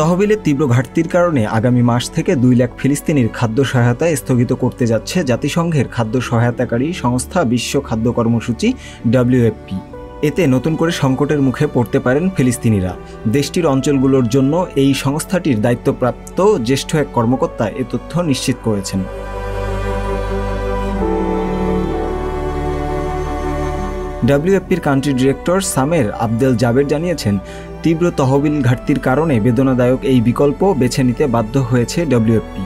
তহবিলের তীব্র ঘাটতির কারণে আগামী মাস থেকে 2 লাখ ফিলিস্তিনির খাদ্য সহায়তা স্থগিত করতে যাচ্ছে জাতিসংঘের খাদ্য সহায়তাকারী সংস্থা বিশ্ব খাদ্য কর্মসূচি WFP। এতে নতুন করে সংকটের মুখে পড়তে পারেন ফিলিস্তিনিরা। দেশটির অঞ্চলগুলোর জন্য এই সংস্থাটির দায়িত্বপ্রাপ্ত জ্যেষ্ঠ এক কর্মকর্তা এ তথ্য নিশ্চিত করেছেন। WFPর কান্ট্রি ডিরেক্টর সামের আবদেল জাবের জানিয়েছেন, তীব্র তহবিল ঘাটতির কারণে বেদনাদায়ক এই বিকল্প বেছে নিতে বাধ্য হয়েছে WFP।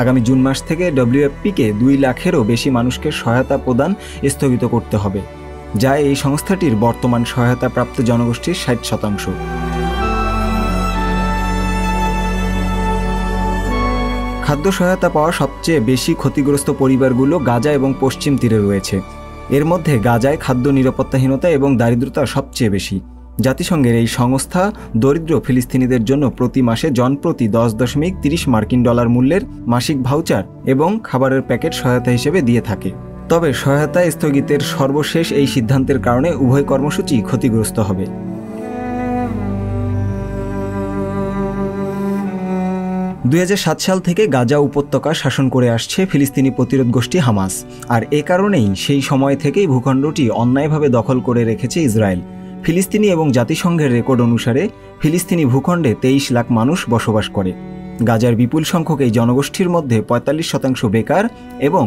আগামী জুন মাস থেকে WFPকে 2 লাখেরও বেশি মানুষকে সহায়তা প্রদান স্থগিত করতে হবে, যা এই সংস্থাটির বর্তমান সহায়তাপ্রাপ্ত জনগোষ্ঠীর 60%। খাদ্য সহায়তা পাওয়া সবচেয়ে বেশি ক্ষতিগ্রস্ত পরিবারগুলো গাজা এবং পশ্চিম তীরে রয়েছে। এর মধ্যে গাজায় খাদ্য নিরাপত্তাহীনতা এবং দারিদ্রতা সবচেয়ে বেশি। জাতিসংঘের এই সংস্থা দরিদ্র ফিলিস্তিনিদের জন্য প্রতি মাসে জনপ্রতি $10.30 মার্কিন মূল্যের মাসিক ভাউচার এবং খাবারের প্যাকেট সহায়তা হিসেবে দিয়ে থাকে। তবে সহায়তা স্থগিতের সর্বশেষ এই সিদ্ধান্তের কারণে উভয় কর্মসূচি ক্ষতিগ্রস্ত হবে। 2007 সাল থেকে গাজা উপত্যকা শাসন করে আসছে ফিলিস্তিনি প্রতিরোধ গোষ্ঠী হামাস, আর এ কারণেই সেই সময় থেকেই ভূখণ্ডটি অন্যায়ভাবে দখল করে রেখেছে ইসরায়েল। ফিলিস্তিনি এবং জাতিসংঘের রেকর্ড অনুসারে ফিলিস্তিনি ভূখণ্ডে 23 লাখ মানুষ বসবাস করে। গাজার বিপুল সংখ্যক এই জনগোষ্ঠীর মধ্যে 45% বেকার এবং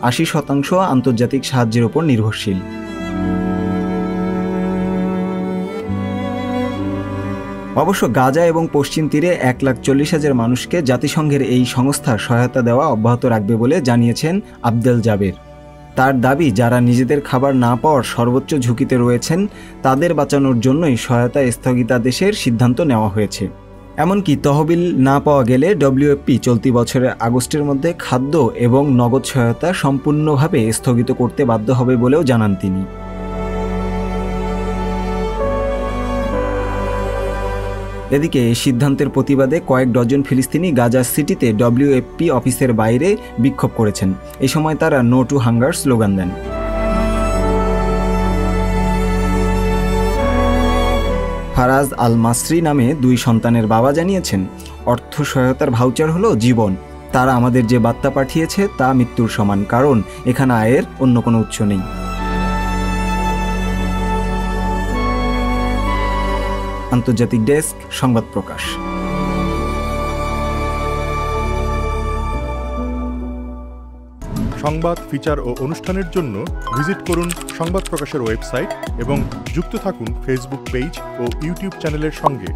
80% আন্তর্জাতিক সাহায্যের উপর নির্ভরশীল। অবশ্য গাজা এবং পশ্চিম তীরে 1,40,000 মানুষকে জাতিসংঘের এই সংস্থা সহায়তা দেওয়া অব্যাহত রাখবে বলে জানিয়েছেন আবদেল জাবের। তার দাবি, যারা নিজেদের খাবার না পাওয়ার সর্বোচ্চ ঝুঁকিতে রয়েছেন তাদের বাঁচানোর জন্যই সহায়তা স্থগিতাদেশের সিদ্ধান্ত নেওয়া হয়েছে। এমনকি তহবিল না পাওয়া গেলে WFP চলতি বছরের আগস্টের মধ্যে খাদ্য এবং নগদ সহায়তা সম্পূর্ণভাবে স্থগিত করতে বাধ্য হবে বলেও জানান তিনি। এদিকে এই সিদ্ধান্তের প্রতিবাদে কয়েক ডজন ফিলিস্তিনি গাজা সিটিতে WFP অফিসের বাইরে বিক্ষোভ করেছেন। এই সময় তারা নো টু হাঙ্গার স্লোগান দেন। ফারাজ আল মাসরি নামে 2 সন্তানের বাবা জানিয়েছেন, অর্থ সহায়তার ভাউচার হলো জীবন। তারা আমাদের যে বার্তা পাঠিয়েছে তা মৃত্যুর সমান, কারণ এখানে আয়ের অন্য কোনো উৎস নেই। আন্তর্জাতিক ডেস্ক, সংবাদ প্রকাশ। সংবাদ, ফিচার ও অনুষ্ঠানের জন্য ভিজিট করুন সংবাদ প্রকাশের ওয়েবসাইট এবং যুক্ত থাকুন ফেসবুক পেজ ও ইউটিউব চ্যানেলের সঙ্গে।